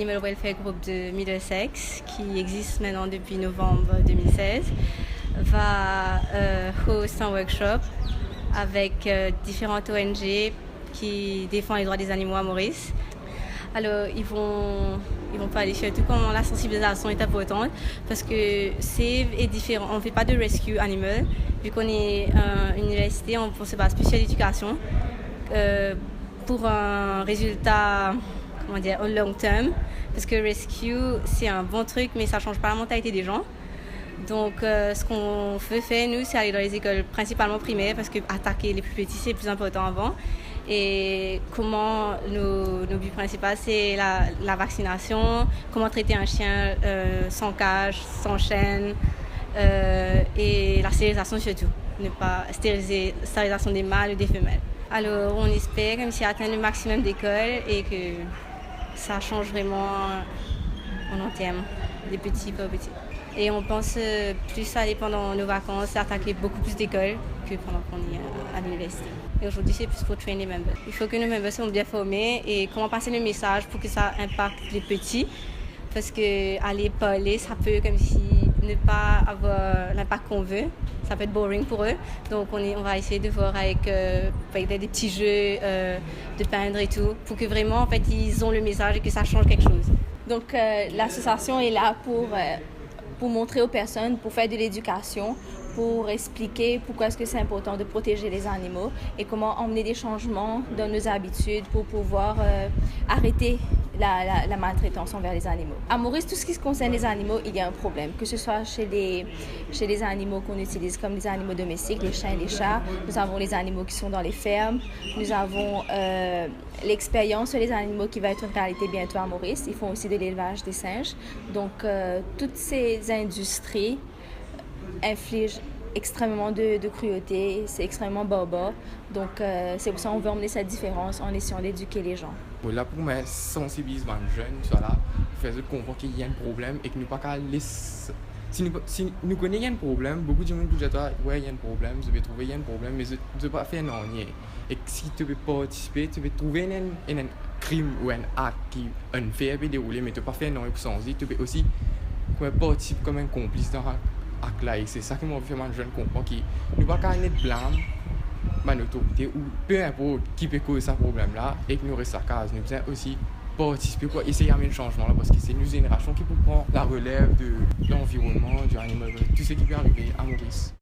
Animal Welfare Group de Middlesex, qui existe maintenant depuis novembre 2016, va host un workshop avec différentes ONG qui défendent les droits des animaux à Maurice. Alors, ils vont parler surtout comment la sensibilisation est importante parce que Save est différent. On ne fait pas de rescue animal. Vu qu'on est une université, on ne se base plus sur l'éducation pour un résultat, comment dire, au long terme. Parce que rescue, c'est un bon truc, mais ça ne change pas la mentalité des gens. Donc, ce qu'on veut faire, nous, c'est aller dans les écoles principalement primaires parce que attaquer les plus petits, c'est le plus important avant. Et comment nos buts principaux, c'est la vaccination, comment traiter un chien sans cage, sans chaîne, et la stérilisation surtout. Ne pas stériliser, stérilisation des mâles ou des femelles. Alors, on espère comme si atteindre le maximum d'écoles et que ça change vraiment en long terme, des petits pas petits. Et on pense plus aller pendant nos vacances, attaquer beaucoup plus d'écoles que pendant qu'on est à l'université. Et aujourd'hui, c'est plus pour train les members. Il faut que nos members soient bien formés et comment passer le message pour que ça impacte les petits. Parce qu'aller parler, ça peut comme si ne pas avoir l'impact qu'on veut. Ça peut être boring pour eux. Donc on va essayer de voir avec des petits jeux, de peindre et tout, pour que vraiment en fait, ils ont le message et que ça change quelque chose. Donc l'association est là pour montrer aux personnes, pour faire de l'éducation, pour expliquer pourquoi est-ce que c'est important de protéger les animaux et comment emmener des changements dans nos habitudes pour pouvoir arrêter la maltraitance envers les animaux. À Maurice, tout ce qui concerne les animaux, il y a un problème, que ce soit chez les animaux qu'on utilise comme les animaux domestiques, les chiens et les chats. Nous avons les animaux qui sont dans les fermes. Nous avons l'expérience sur les animaux qui va être une réalité bientôt à Maurice. Ils font aussi de l'élevage des singes. Donc, toutes ces industries infligent extrêmement de cruauté, c'est extrêmement barbare. Donc, c'est pour ça qu'on veut emmener cette différence en essayant d'éduquer les gens. Là, pour moi, sensibiliser les jeunes, voilà, faire comprendre qu'il y a un problème et que nous pas qu'à laisser. Si nous connaissons qu'il y a un problème, beaucoup de gens disent ouais, il y a un problème, je vais trouver il y a un problème, mais je ne vais pas faire rien. Et si tu veux participer, tu veux trouver un crime ou un acte qui est un fait et déroulé, mais tu ne peux pas faire rien sans y, tu peux aussi participer comme un complice dans l'acte là. Et c'est ça que moi, vraiment, les jeunes comprennent qu'il ne pas qu'à être blâme. L'autorité ou peu importe qui peut causer ce problème-là et que nous restons à case. Nous devons aussi participer pour essayer d'amener le changement là parce que c'est une génération qui peut prendre la relève de l'environnement, du animal, tout ce qui peut arriver à Maurice.